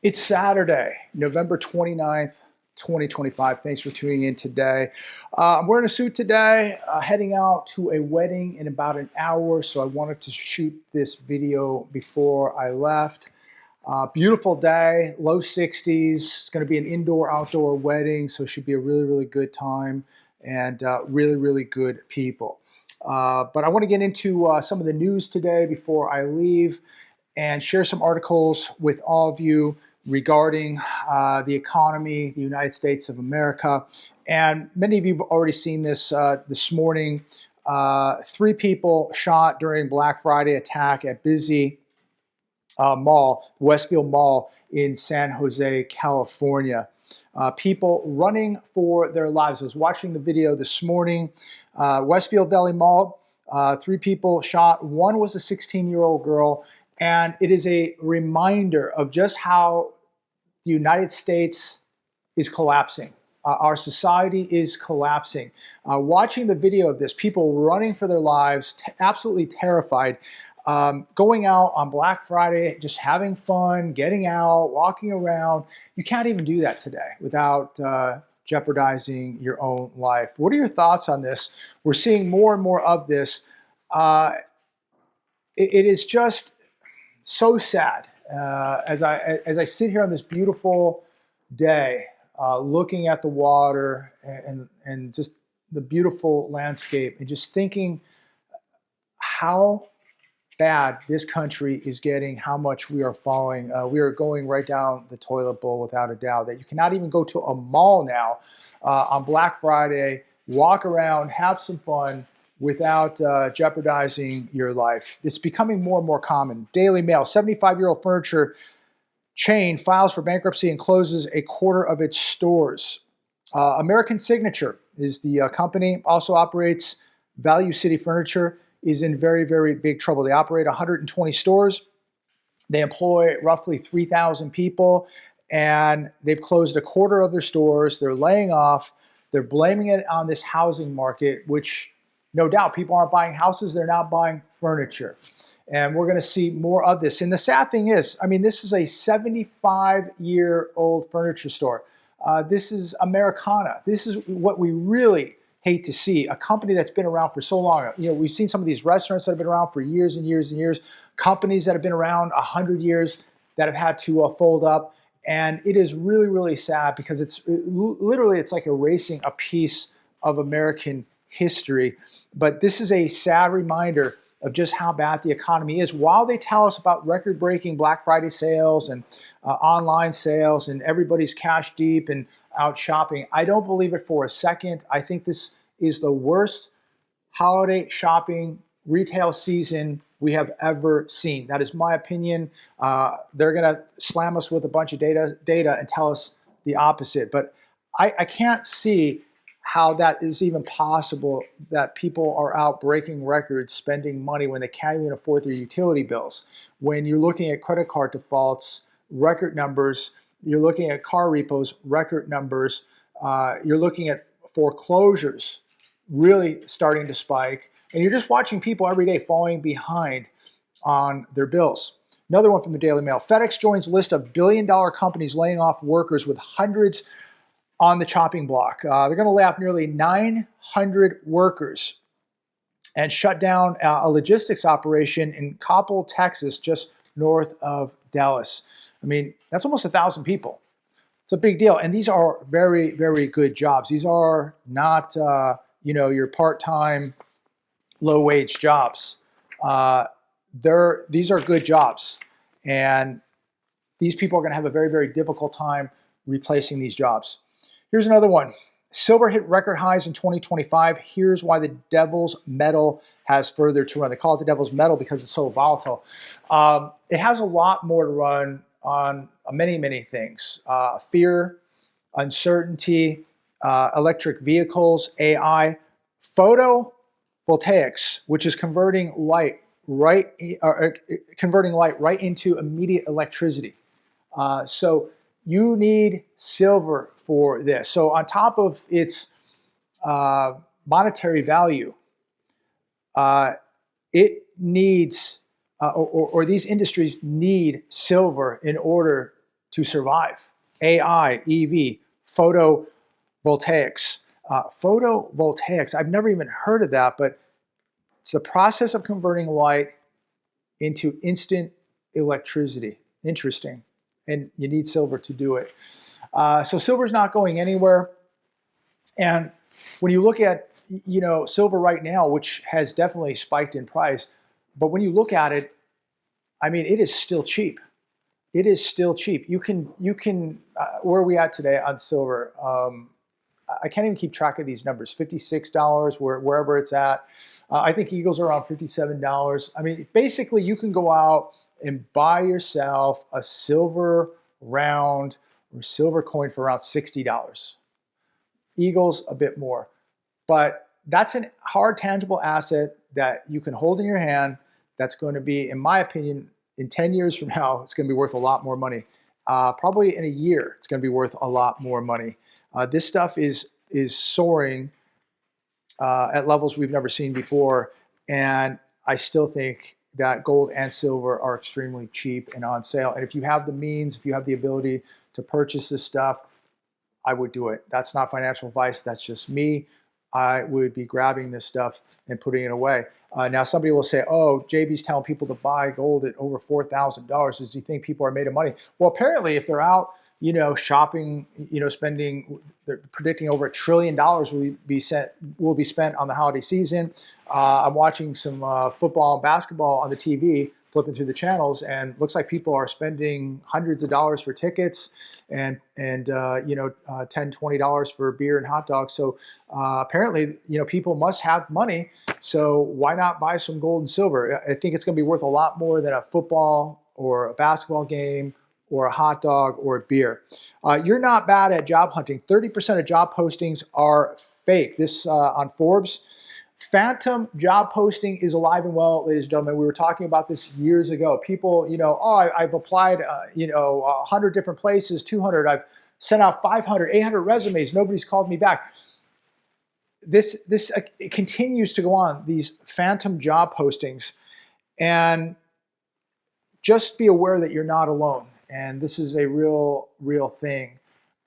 It's Saturday, November 29th, 2025. Thanks for tuning in today. I'm wearing a suit today, heading out to a wedding in about an hour, so I wanted to shoot this video before I left. Beautiful day, low 60s. It's going to be an indoor-outdoor wedding, so it should be a really, really good time and really, really good people. But I want to get into some of the news today before I leave and share some articles with all of you regarding the economy, the United States of America. And many of you have already seen this this morning. 3 people shot during Black Friday attack at busy mall, Westfield Mall in San Jose, California. People running for their lives. I was watching the video this morning. Westfield Valley Mall, 3 people shot. One was a 16-year-old girl. And it is a reminder of just how the United States is collapsing. Our society is collapsing. Watching the video of this, people running for their lives, absolutely terrified, going out on Black Friday, just having fun, getting out, walking around. You can't even do that today without jeopardizing your own life. What are your thoughts on this? We're seeing more and more of this. It is just so sad as I sit here on this beautiful day, looking at the water and just the beautiful landscape, and just thinking how bad this country is getting, how much we are falling. We are going right down the toilet bowl without a doubt. That you cannot even go to a mall now on Black Friday, walk around, have some fun, without jeopardizing your life. It's becoming more and more common. Daily Mail, 75-year-old furniture chain files for bankruptcy and closes a quarter of its stores. American Signature is the company, also operates Value City Furniture, is in very, very big trouble. They operate 120 stores. They employ roughly 3,000 people, and they've closed a quarter of their stores. They're laying off. They're blaming it on this housing market, which no doubt people aren't buying houses, they're not buying furniture. And we're going to see more of this. And the sad thing is, I mean, this is a 75-year-old furniture store. This is Americana. This is what we really hate to see, a company that's been around for so long. You know, we've seen some of these restaurants that have been around for years and years and years, companies that have been around 100 years that have had to fold up. And it is really, really sad because it's literally, it's like erasing a piece of American history. But this is a sad reminder of just how bad the economy is. While they tell us about record-breaking Black Friday sales and online sales and everybody's cash deep and out shopping, I don't believe it for a second. I think this is the worst holiday shopping retail season we have ever seen. That is my opinion. They're going to slam us with a bunch of data and tell us the opposite. But I can't see how that is even possible, that people are out breaking records, spending money when they can't even afford their utility bills. When you're looking at credit card defaults, record numbers, you're looking at car repos, record numbers, you're looking at foreclosures really starting to spike, and you're just watching people every day falling behind on their bills. Another one from the Daily Mail, FedEx joins list of billion-dollar companies laying off workers with hundreds on the chopping block. They're going to lay off nearly 900 workers and shut down a logistics operation in Coppell, Texas, just north of Dallas. I mean, that's almost 1,000 people. It's a big deal. And these are very, very good jobs. These are not, your part-time, low-wage jobs. These are good jobs. And these people are going to have a very, very difficult time replacing these jobs. Here's another one. Silver hit record highs in 2025. Here's why the devil's metal has further to run. They call it the devil's metal because it's so volatile. It has a lot more to run on many, many things. Fear, uncertainty, electric vehicles, AI, photovoltaics, which is converting light right into immediate electricity. So you need silver for this. So on top of its monetary value, it needs, or these industries need silver in order to survive. AI, EV, photovoltaics. Photovoltaics, I've never even heard of that, but it's the process of converting light into instant electricity. Interesting. And you need silver to do it. So silver's not going anywhere. And when you look at, silver right now, which has definitely spiked in price, but when you look at it, I mean, it is still cheap. It is still cheap. You can. Where are we at today on silver? I can't even keep track of these numbers. $56, wherever it's at. I think Eagles are around $57. I mean, basically, you can go out and buy yourself a silver round or silver coin for around $60. Eagles a bit more, but that's a hard tangible asset that you can hold in your hand. That's going to be, in my opinion, in 10 years from now, it's going to be worth a lot more money. Probably in a year, it's going to be worth a lot more money. This stuff is soaring at levels we've never seen before, and I still think that gold and silver are extremely cheap and on sale. And if you have the means, if you have the ability to purchase this stuff, I would do it. That's not financial advice. That's just me. I would be grabbing this stuff and putting it away. Now, somebody will say, oh, JB's telling people to buy gold at over $4,000. Does he think people are made of money? Well, apparently, if they're out, shopping, spending, they're predicting over $1 trillion will be spent on the holiday season. I'm watching some football and basketball on the TV, flipping through the channels, and looks like people are spending hundreds of dollars for tickets and $10, $20 for beer and hot dogs. So apparently, people must have money. So why not buy some gold and silver? I think it's going to be worth a lot more than a football or a basketball game or a hot dog or a beer. You're not bad at job hunting. 30% of job postings are fake. This on Forbes. Phantom job posting is alive and well, ladies and gentlemen. We were talking about this years ago. People, I've applied, 100 different places, 200. I've sent out 500, 800 resumes. Nobody's called me back. This it continues to go on, these phantom job postings. And just be aware that you're not alone. And this is a real thing.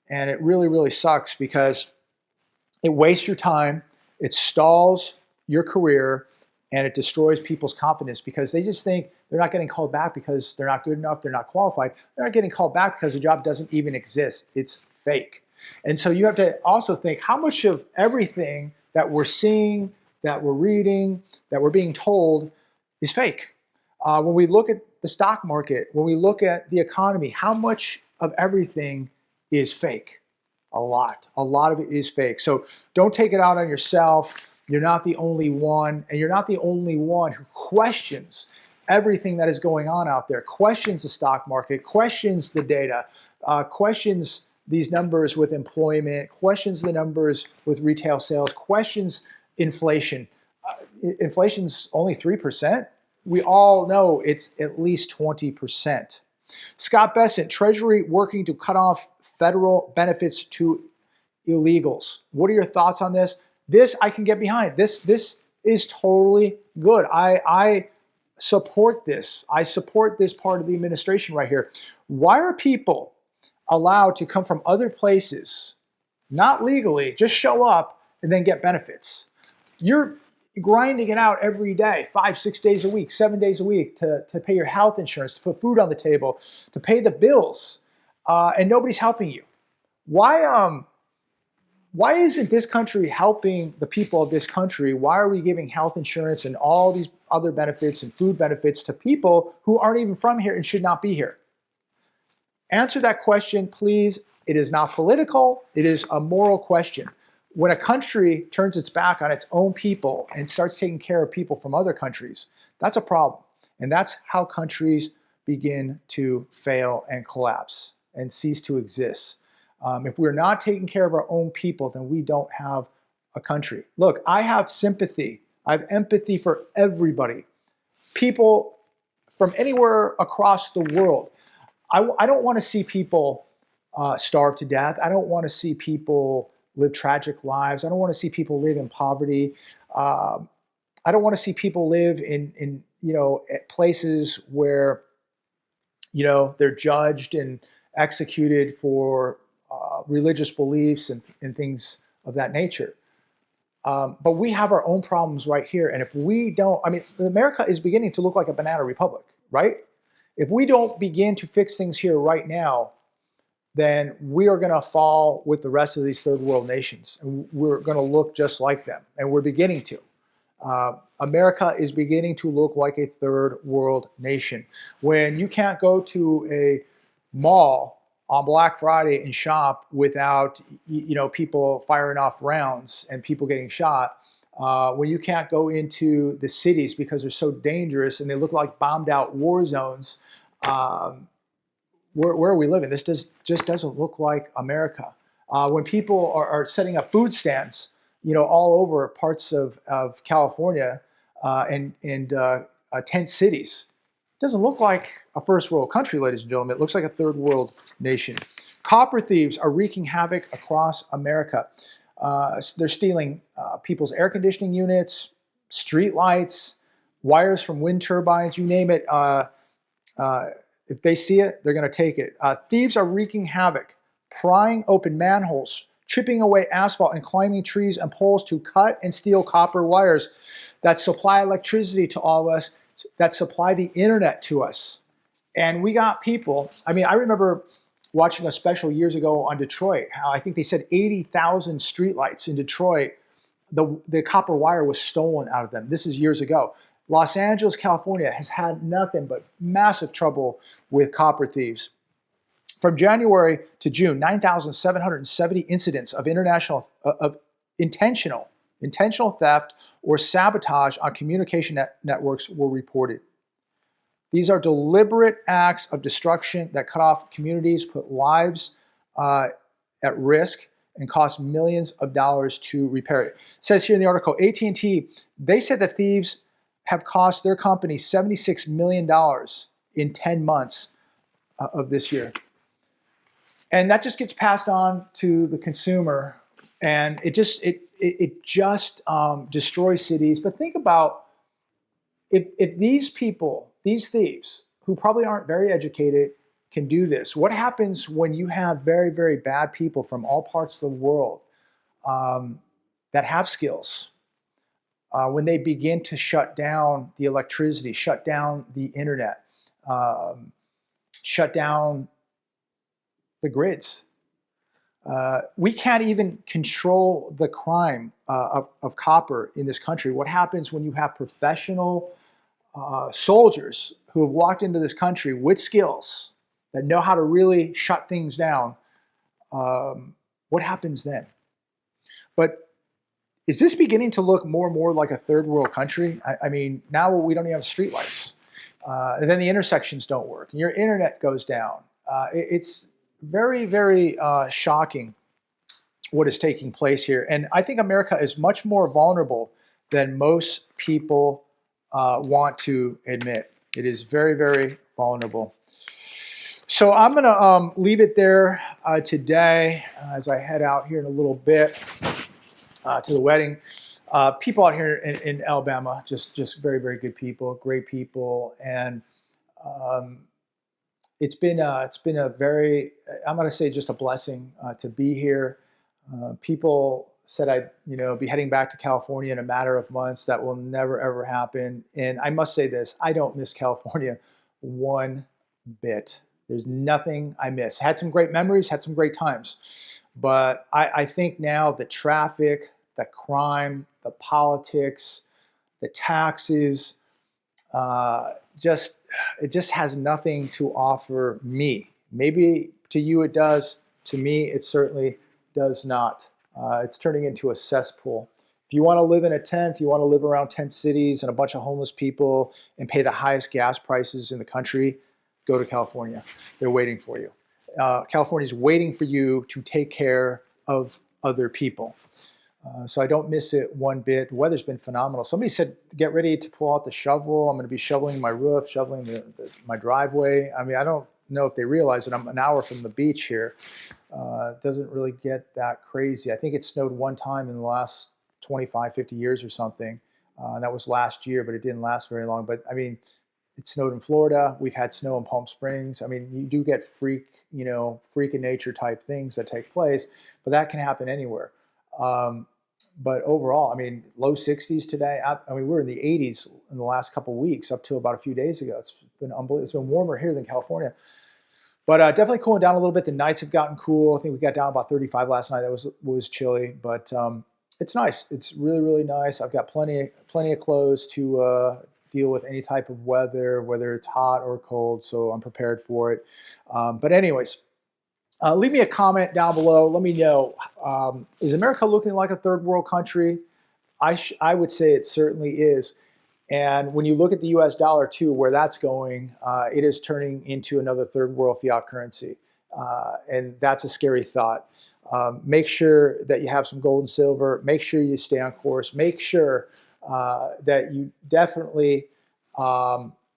And it really, really sucks because it wastes your time. It stalls your career, and it destroys people's confidence because they just think they're not getting called back because they're not good enough, they're not qualified. They're not getting called back because the job doesn't even exist. It's fake. And so you have to also think how much of everything that we're seeing, that we're reading, that we're being told is fake. When we look at the stock market, when we look at the economy, how much of everything is fake? A lot of it is fake. So don't take it out on yourself. You're not the only one, and you're not the only one who questions everything that is going on out there, questions the stock market, questions the data, questions these numbers with employment, questions the numbers with retail sales, questions inflation. Inflation's only 3%. We all know it's at least 20%. Scott Bessent, Treasury working to cut off federal benefits to illegals. What are your thoughts on this? This I can get behind. This is totally good. I support this. I support this part of the administration right here. Why are people allowed to come from other places, not legally, just show up and then get benefits? You're grinding it out every day, 5, 6 days a week, 7 days a week to pay your health insurance, to put food on the table, to pay the bills, and nobody's helping you. Why isn't this country helping the people of this country? Why are we giving health insurance and all these other benefits and food benefits to people who aren't even from here and should not be here? Answer that question, please. It is not political. It is a moral question. When a country turns its back on its own people and starts taking care of people from other countries, that's a problem. And that's how countries begin to fail and collapse and cease to exist. If we're not taking care of our own people, then we don't have a country. Look, I have sympathy. I have empathy for everybody. People from anywhere across the world. I don't want to see people starve to death. I don't want to see people live tragic lives. I don't want to see people live in poverty. I don't want to see people live in at places where they're judged and executed for religious beliefs and things of that nature. But we have our own problems right here. And if we don't, I mean, America is beginning to look like a banana republic, right? If we don't begin to fix things here right now, then we are going to fall with the rest of these third world nations. And we're going to look just like them. And we're beginning to. America is beginning to look like a third world nation. When you can't go to a mall on Black Friday and shop without, people firing off rounds and people getting shot, when you can't go into the cities because they're so dangerous and they look like bombed out war zones, where are we living? This just doesn't look like America. When people are setting up food stands, all over parts of California and tent cities, it doesn't look like a first world country, ladies and gentlemen. It looks like a third world nation. Copper thieves are wreaking havoc across America. They're stealing people's air conditioning units, street lights, wires from wind turbines, you name it. If they see it, they're going to take it. Thieves are wreaking havoc, prying open manholes, chipping away asphalt, and climbing trees and poles to cut and steal copper wires that supply electricity to all of us, that supply the internet to us. And we got people, I remember watching a special years ago on Detroit, how I think they said 80,000 streetlights in Detroit, the copper wire was stolen out of them. This is years ago. Los Angeles, California has had nothing but massive trouble with copper thieves. From January to June, 9,770 incidents of intentional theft or sabotage on communication networks were reported. These are deliberate acts of destruction that cut off communities, put lives at risk, and cost millions of dollars to repair it. It says here in the article, AT&T, they said the thieves have cost their company $76 million in 10 months of this year. And that just gets passed on to the consumer, and it just destroys cities. But think about if these people, these thieves, who probably aren't very educated, can do this. What happens when you have very, very bad people from all parts of the world that have skills? When they begin to shut down the electricity, shut down the internet, shut down the grids. We can't even control the crime of copper in this country. What happens when you have professional soldiers who have walked into this country with skills that know how to really shut things down? What happens then? But is this beginning to look more and more like a third world country? Now we don't even have streetlights. And then the intersections don't work. And your internet goes down. It's very, very shocking what is taking place here. And I think America is much more vulnerable than most people want to admit. It is very, very vulnerable. So I'm going to leave it there today as I head out here in a little bit to the wedding. People out here in Alabama, just very, very good people, great people. And it's been a very, I'm going to say, just a blessing to be here. People said I'd be heading back to California in a matter of months. That will never ever happen. And I must say this: I don't miss California one bit. There's nothing I miss. Had some great memories, had some great times, but I think now the traffic, the crime, the politics, the taxes, it just has nothing to offer me. Maybe to you it does. To me, it certainly does not. It's turning into a cesspool. If you want to live in a tent, if you want to live around tent cities and a bunch of homeless people and pay the highest gas prices in the country, go to California. They're waiting for you. California is waiting for you to take care of other people. So I don't miss it one bit. The weather's been phenomenal. Somebody said, get ready to pull out the shovel. I'm going to be shoveling my roof, shoveling my driveway. I don't know if they realize that I'm an hour from the beach here. It doesn't really get that crazy. I think it snowed one time in the last 25, 50 years or something. That was last year, but it didn't last very long. But It snowed in Florida. We've had snow in Palm Springs. I mean, you do get freak of nature type things that take place, but that can happen anywhere. But overall, I mean, low 60s today. I mean, we're in the 80s in the last couple of weeks, up to about a few days ago. It's been unbelievable. It's been warmer here than California, but definitely cooling down a little bit. The nights have gotten cool. I think we got down about 35 last night. That was chilly, but it's nice. It's really, really nice. I've got plenty of clothes to deal with any type of weather, whether it's hot or cold. So I'm prepared for it. But anyways. Leave me a comment down below. Let me know, is America looking like a third world country? I would say it certainly is. And when you look at the US dollar too, where that's going, it is turning into another third world fiat currency. And that's a scary thought. Make sure that you have some gold and silver. Make sure you stay on course. Make sure that you definitely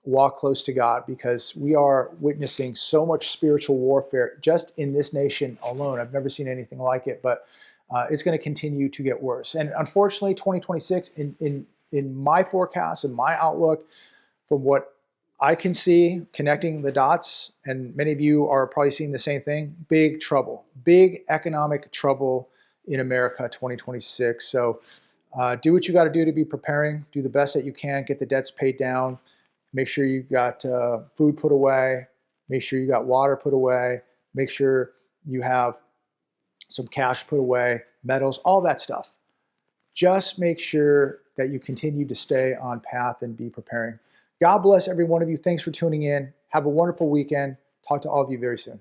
walk close to God, because we are witnessing so much spiritual warfare just in this nation alone. I've never seen anything like it, but it's going to continue to get worse. And unfortunately, 2026, in my forecast and my outlook, from what I can see, connecting the dots, and many of you are probably seeing the same thing, big trouble, big economic trouble in America 2026. So do what you got to do to be preparing. Do the best that you can. Get the debts paid down. Make sure you got food put away. Make sure you got water put away. Make sure you have some cash put away, metals, all that stuff. Just make sure that you continue to stay on path and be preparing. God bless every one of you. Thanks for tuning in. Have a wonderful weekend. Talk to all of you very soon.